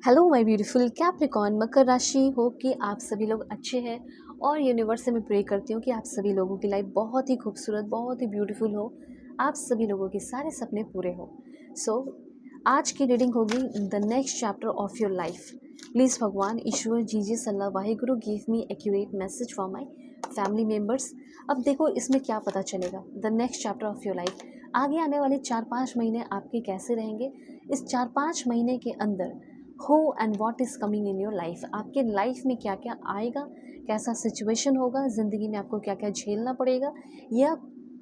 Hello my beautiful Capricorn मकर राशि हो कि आप सभी लोग अच्छे हैं और यूनिवर्स से मैं प्रे करती हूँ कि आप सभी लोगों की लाइफ बहुत ही खूबसूरत बहुत ही ब्यूटीफुल हो। आप सभी लोगों के सारे सपने पूरे हो। सो आज की रीडिंग होगी the next chapter of your life. Please भगवान ईश्वर जीजे सल्ला Waheguru give me accurate message for my family members. अब देखो इसमें क्या पता चलेगा the next chapter of your life. आगे आने वाले 4-5 महीने आपके कैसे रहेंगे, इस 4-5 महीने के अंदर हो and what is coming in your life. आपके लाइफ में क्या क्या आएगा, कैसा सिचुएशन होगा, ज़िंदगी में आपको क्या क्या झेलना पड़ेगा, या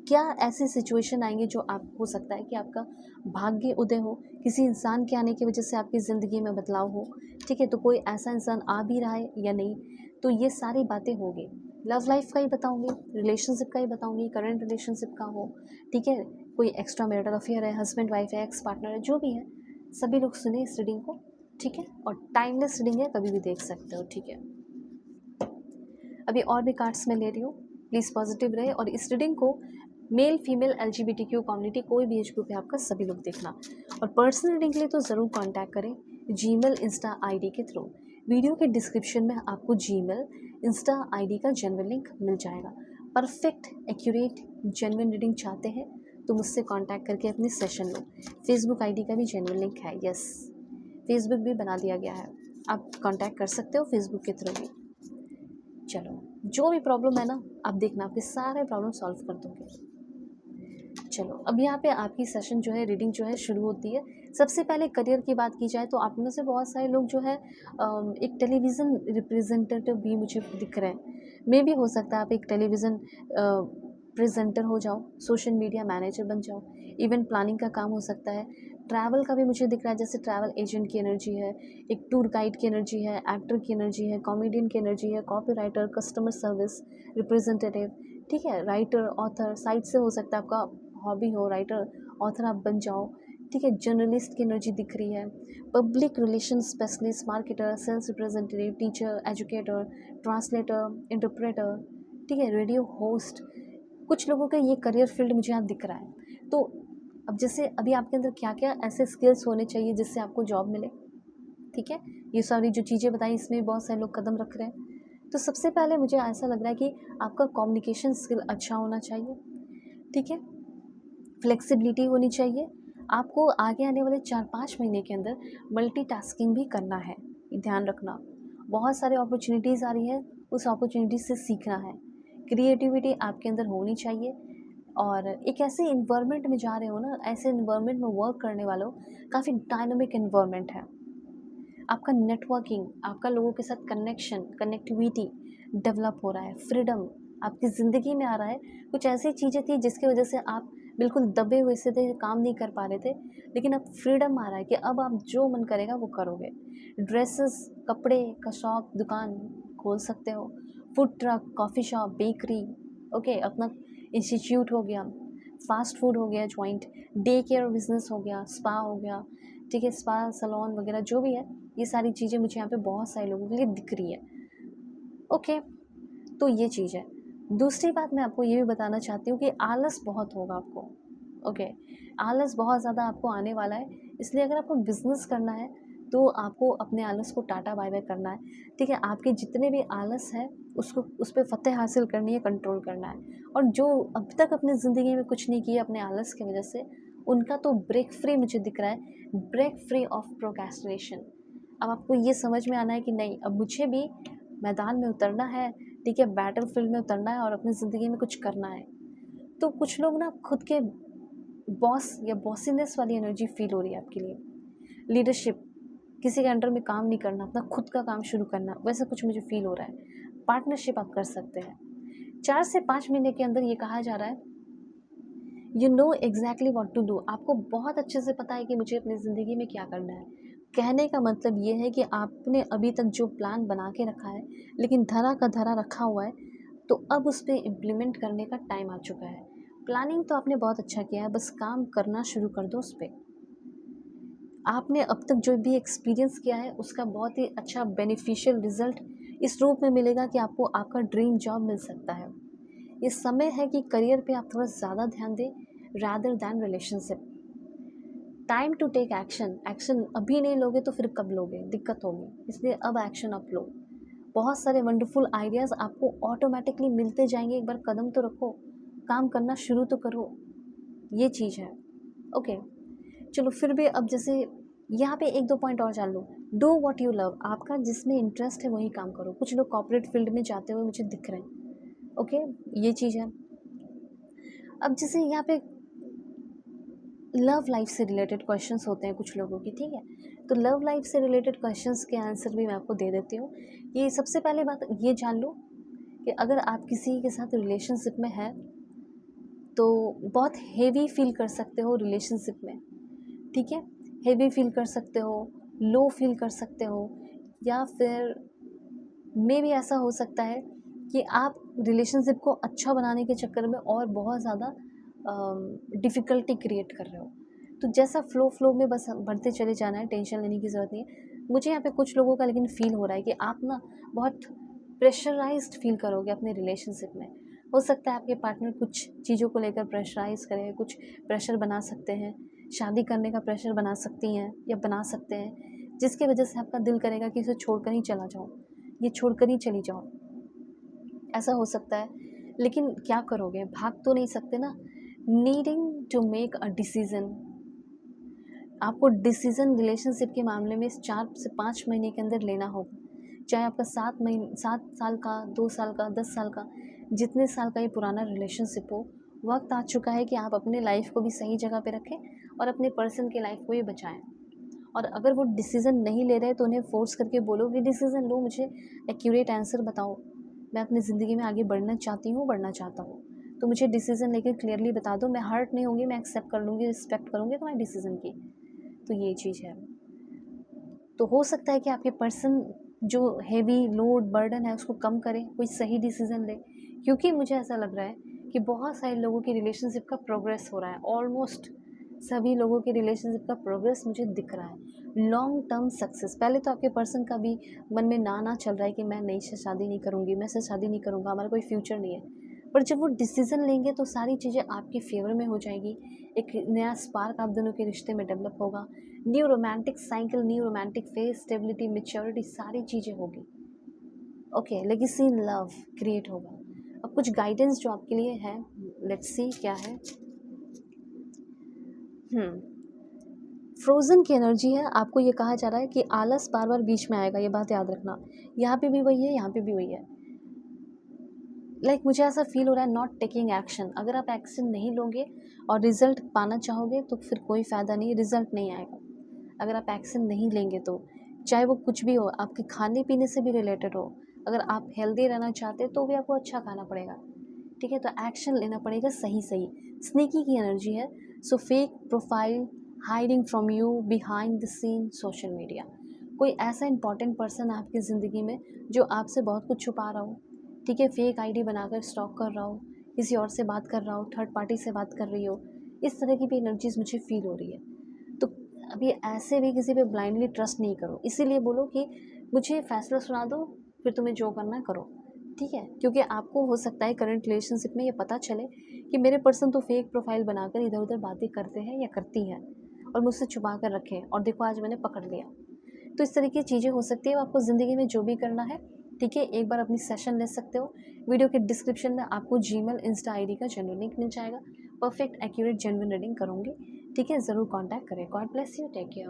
क्या ऐसी सिचुएशन आएंगे जो आप हो सकता है कि आपका भाग्य उदय हो, किसी इंसान के आने की वजह से आपकी ज़िंदगी में बदलाव हो। ठीक है, तो कोई ऐसा इंसान आ भी रहा है या नहीं, तो ये सारी बातें होंगी। लव लाइफ का ही बताऊंगी, रिलेशनशिप का ही बताऊंगी, करंट रिलेशनशिप का हो, ठीक है, कोई एक्स्ट्रा मैरिटल अफेयर है, हस्बैंड वाइफ है, एक्स पार्टनर है, जो भी है, सभी लोग सुने इस रीडिंग को। ठीक है, और टाइमलेस रीडिंग है, कभी भी देख सकते हो। ठीक है, अभी और भी कार्ड्स मैं ले रही हूँ, प्लीज़ पॉजिटिव रहे। और इस रीडिंग को मेल फीमेल LGBTQ कम्युनिटी कोई भी एज ग्रुप है आपका, सभी लोग देखना। और पर्सनल रीडिंग के लिए तो ज़रूर कांटेक्ट करें जीमेल इंस्टा आईडी के थ्रू। वीडियो के डिस्क्रिप्शन में आपको जीमेल इंस्टा आईडी का जेन्युइन लिंक मिल जाएगा। परफेक्ट एक्यूरेट जेन्युइन रीडिंग चाहते हैं तो मुझसे कांटेक्ट करके अपनी सेशन लो। फेसबुक आईडी का भी जेन्युइन लिंक है, यस, फेसबुक भी बना दिया गया है, आप कांटेक्ट कर सकते हो फेसबुक के थ्रू भी। चलो, जो भी प्रॉब्लम है ना, आप देखना आपके सारे प्रॉब्लम सॉल्व कर दोगे। चलो, अब यहाँ पे आपकी सेशन जो है, रीडिंग जो है शुरू होती है। सबसे पहले करियर की बात की जाए तो आप में से बहुत सारे लोग जो है एक टेलीविज़न रिप्रेजेंटेटिव भी मुझे दिख रहे हैं। मे भी हो सकता है आप एक टेलीविज़न प्रेजेंटर हो जाओ, सोशल मीडिया मैनेजर बन जाओ, इवेंट प्लानिंग का काम हो सकता है। ट्रैवल का भी मुझे दिख रहा है, जैसे ट्रैवल एजेंट की एनर्जी है, एक टूर गाइड की एनर्जी है, एक्टर की एनर्जी है, कॉमेडियन की एनर्जी है, कॉपीराइटर, कस्टमर सर्विस रिप्रेजेंटेटिव, ठीक है, राइटर, ऑथर, साइट से हो सकता है आपका हॉबी हो राइटर ऑथर, आप बन जाओ। ठीक है, जर्नलिस्ट की एनर्जी दिख रही है, public relation specialist, marketer, sales representative, teacher, educator, translator, interpreter, ठीक है, रेडियो होस्ट। कुछ लोगों का ये करियर फील्ड मुझे यहाँ दिख रहा है। तो अब जैसे अभी आपके अंदर क्या क्या ऐसे स्किल्स होने चाहिए जिससे आपको जॉब मिले। ठीक है, ये सारी जो चीज़ें बताई इसमें बहुत सारे लोग कदम रख रहे हैं। तो सबसे पहले मुझे ऐसा लग रहा है कि आपका कम्युनिकेशन स्किल अच्छा होना चाहिए। ठीक है, फ्लेक्सिबिलिटी होनी चाहिए। आपको आगे आने वाले 4-5 महीने के अंदर मल्टीटास्किंग भी करना है, ये ध्यान रखना। बहुत सारे अपॉर्चुनिटीज़ आ रही है, उस अपॉर्चुनिटी से सीखना है। क्रिएटिविटी आपके अंदर होनी चाहिए। और एक ऐसे इन्वायरमेंट में जा रहे हो ना, ऐसे इन्वायरमेंट में वर्क करने वालों, काफ़ी डायनामिक इन्वायरमेंट है। आपका नेटवर्किंग, आपका लोगों के साथ कनेक्शन, कनेक्टिविटी डेवलप हो रहा है, फ्रीडम आपकी ज़िंदगी में आ रहा है। कुछ ऐसी चीज़ें थी जिसकी वजह से आप बिल्कुल दबे हुए से थे, काम नहीं कर पा रहे थे, लेकिन अब फ्रीडम आ रहा है कि अब आप जो मन करेगा वो करोगे। ड्रेसेस, कपड़े का शॉप, दुकान खोल सकते हो, food truck, coffee shop, bakery, okay, अपना इंस्टीट्यूट हो गया, फास्ट फूड हो गया जॉइंट, डे केयर बिजनेस हो गया, स्पा हो गया, ठीक है, स्पा सलोन वगैरह जो भी है, ये सारी चीज़ें मुझे यहाँ पे बहुत सारे लोगों के लिए दिख रही है। ओके, तो ये चीज़ है। दूसरी बात मैं आपको ये भी बताना चाहती हूँ कि आलस बहुत होगा आपको। ओके, आलस बहुत ज़्यादा आपको आने वाला है, इसलिए अगर आपको बिजनेस करना है तो आपको अपने आलस को टाटा बाय बाय करना है। ठीक है, आपके जितने भी आलस है उसको, उस पर फतेह हासिल करनी है, कंट्रोल करना है। और जो अब तक अपनी ज़िंदगी में कुछ नहीं किया अपने आलस की वजह से, उनका तो ब्रेक फ्री मुझे दिख रहा है, ब्रेक फ्री ऑफ प्रोक्रेस्टिनेशन। अब आपको ये समझ में आना है कि नहीं, अब मुझे भी मैदान में उतरना है, ठीक है, बैटल फील्ड में उतरना है और अपनी ज़िंदगी में कुछ करना है। तो कुछ लोग ना खुद के बॉस या बॉसीनेस वाली एनर्जी फील हो रही है आपके लिए। लीडरशिप, किसी के अंडर में काम नहीं करना, अपना खुद का काम शुरू करना, वैसा कुछ मुझे फील हो रहा है। पार्टनरशिप आप कर सकते हैं। 4 से 5 महीने के अंदर ये कहा जा रहा है, you know exactly what to do. आपको बहुत अच्छे से पता है कि मुझे अपनी ज़िंदगी में क्या करना है। कहने का मतलब ये है कि आपने अभी तक जो प्लान बना के रखा है, लेकिन धरा का धरा रखा हुआ है, तो अब उस पर इम्प्लीमेंट करने का टाइम आ चुका है। प्लानिंग तो आपने बहुत अच्छा किया है, बस काम करना शुरू कर दो उस पर। आपने अब तक जो भी एक्सपीरियंस किया है उसका बहुत ही अच्छा बेनिफिशियल रिजल्ट इस रूप में मिलेगा कि आपको आपका ड्रीम जॉब मिल सकता है। ये समय है कि करियर पे आप थोड़ा ज़्यादा ध्यान दें rather than relationship. Time to take action. Action अभी नहीं लोगे तो फिर कब लोगे, दिक्कत होगी, इसलिए अब एक्शन आप लो। बहुत सारे वंडरफुल आइडियाज़ आपको ऑटोमेटिकली मिलते जाएंगे। एक बार कदम तो रखो, काम करना शुरू तो करो, ये चीज़ है। ओके, चलो फिर भी अब जैसे यहाँ पे एक दो पॉइंट और जान लो। डू व्हाट यू लव, आपका जिसमें इंटरेस्ट है वही काम करो। कुछ लोग कॉर्पोरेट फील्ड में जाते हुए मुझे दिख रहे हैं। ओके, ये चीज़ है। अब जैसे यहाँ पे लव लाइफ से रिलेटेड क्वेश्चंस होते हैं कुछ लोगों की, ठीक है, तो लव लाइफ से रिलेटेड क्वेश्चंस के आंसर भी मैं आपको दे देती हूँ। ये सबसे पहले बात ये जान लो कि अगर आप किसी के साथ रिलेशनशिप में हैं तो बहुत हेवी फील कर सकते हो रिलेशनशिप में, ठीक है, हेवी फील कर सकते हो, लो फील कर सकते हो, या फिर मे भी ऐसा हो सकता है कि आप रिलेशनशिप को अच्छा बनाने के चक्कर में और बहुत ज़्यादा डिफ़िकल्टी क्रिएट कर रहे हो। तो जैसा फ़्लो में बस बढ़ते चले जाना है, टेंशन लेने की ज़रूरत नहीं है। मुझे यहाँ पे कुछ लोगों का लेकिन फ़ील हो रहा है कि आप ना बहुत प्रेशराइज्ड फ़ील करोगे अपने रिलेशनशिप में। हो सकता है आपके पार्टनर कुछ चीज़ों को लेकर प्रेशराइज़ करें, कुछ प्रेशर बना सकते हैं, शादी करने का प्रेशर बना सकती हैं या बना सकते हैं, जिसकी वजह से आपका दिल करेगा कि इसे छोड़कर ही चला जाऊँ, ये छोड़कर ही चली जाओ, ऐसा हो सकता है। लेकिन क्या करोगे, भाग तो नहीं सकते ना। Needing to make a decision, आपको डिसीज़न रिलेशनशिप के मामले में 4 से 5 महीने के अंदर लेना होगा। चाहे आपका 7 साल का, 2 साल का, 10 साल का, जितने साल का ये पुराना रिलेशनशिप हो, वक्त आ चुका है कि आप अपने लाइफ को भी सही जगह पे रखें और अपने पर्सन की लाइफ को भी बचाएं। और अगर वो डिसीज़न नहीं ले रहे तो उन्हें फ़ोर्स करके बोलो कि डिसीज़न लो, मुझे एक्यूरेट आंसर बताओ, मैं अपनी ज़िंदगी में आगे बढ़ना चाहती हूँ, बढ़ना चाहता हूँ, तो मुझे डिसीज़न लेकर क्लियरली बता दो। मैं हर्ट नहीं होंगी, मैं एक्सेप्ट कर लूँगी, रिस्पेक्ट करूँगी तुम्हारे डिसीज़न की। तो ये चीज़ है। तो हो सकता है कि आपके पर्सन जो हेवी लोड बर्डन है उसको कम करे, कोई सही डिसीज़न ले, क्योंकि मुझे ऐसा लग रहा है कि बहुत सारे लोगों की रिलेशनशिप का प्रोग्रेस हो रहा है। ऑलमोस्ट सभी लोगों के रिलेशनशिप का प्रोग्रेस मुझे दिख रहा है, लॉन्ग टर्म सक्सेस। पहले तो आपके पर्सन का भी मन में ना चल रहा है कि मैं नई से शादी नहीं करूँगी, मैं से शादी नहीं करूँगा, हमारा कोई फ्यूचर नहीं है, पर जब वो डिसीज़न लेंगे तो सारी चीज़ें आपके फेवर में हो जाएगी। एक नया स्पार्क आप दोनों के रिश्ते में डेवलप होगा, new romantic cycle, new romantic phase, stability, maturity, सारी चीज़ें होगी। Okay, legacy in love create होगा। अब कुछ गाइडेंस जो आपके लिए है, लेट्स सी क्या है। फ्रोज़न की एनर्जी है। आपको ये कहा जा रहा है कि आलस बार बार बीच में आएगा, ये बात याद रखना। यहाँ पे भी वही है, यहाँ पे भी वही है। मुझे ऐसा फील हो रहा है नॉट टेकिंग एक्शन। अगर आप एक्शन नहीं लोगे और रिजल्ट पाना चाहोगे तो फिर कोई फ़ायदा नहीं, रिजल्ट नहीं आएगा। अगर आप एक्शन नहीं लेंगे तो चाहे वो कुछ भी हो, आपके खाने पीने से भी रिलेटेड हो, अगर आप हेल्दी रहना चाहते तो भी आपको अच्छा खाना पड़ेगा, ठीक है, तो एक्शन लेना पड़ेगा सही सही। स्नेकी की एनर्जी है। So fake profile, hiding from you, behind the scene, social media. कोई ऐसा इंपॉर्टेंट पर्सन है आपकी ज़िंदगी में जो आपसे बहुत कुछ छुपा रहा हो, ठीक है, फेक आईडी बनाकर स्टॉक कर रहा हो, किसी और से बात कर रहा हो, थर्ड पार्टी से बात कर रही हो, इस तरह की भी एनर्जीज मुझे फील हो रही है। तो अभी ऐसे भी किसी पे ब्लाइंडली ट्रस्ट नहीं करो। इसीलिए बोलो कि मुझे फ़ैसला सुना दो, फिर तुम्हें जो करना है करो, ठीक है, क्योंकि आपको हो सकता है करंट रिलेशनशिप में ये पता चले कि मेरे पर्सन तो फेक प्रोफाइल बनाकर इधर उधर बातें करते हैं या करती हैं और मुझसे छुपा कर रखे हैं, और देखो आज मैंने पकड़ लिया। तो इस तरह की चीज़ें हो सकती है। आपको ज़िंदगी में जो भी करना है, ठीक है, एक बार अपनी सेशन ले सकते हो। वीडियो के डिस्क्रिप्शन में आपको जीमेल, इंस्टा आईडी का जेन्युइन लिंक मिल जाएगा। परफेक्ट एक्यूरेट जेन्युइन रीडिंग करूँगी, ठीक है, ज़रूर कॉन्टैक्ट करें। God bless you, take care.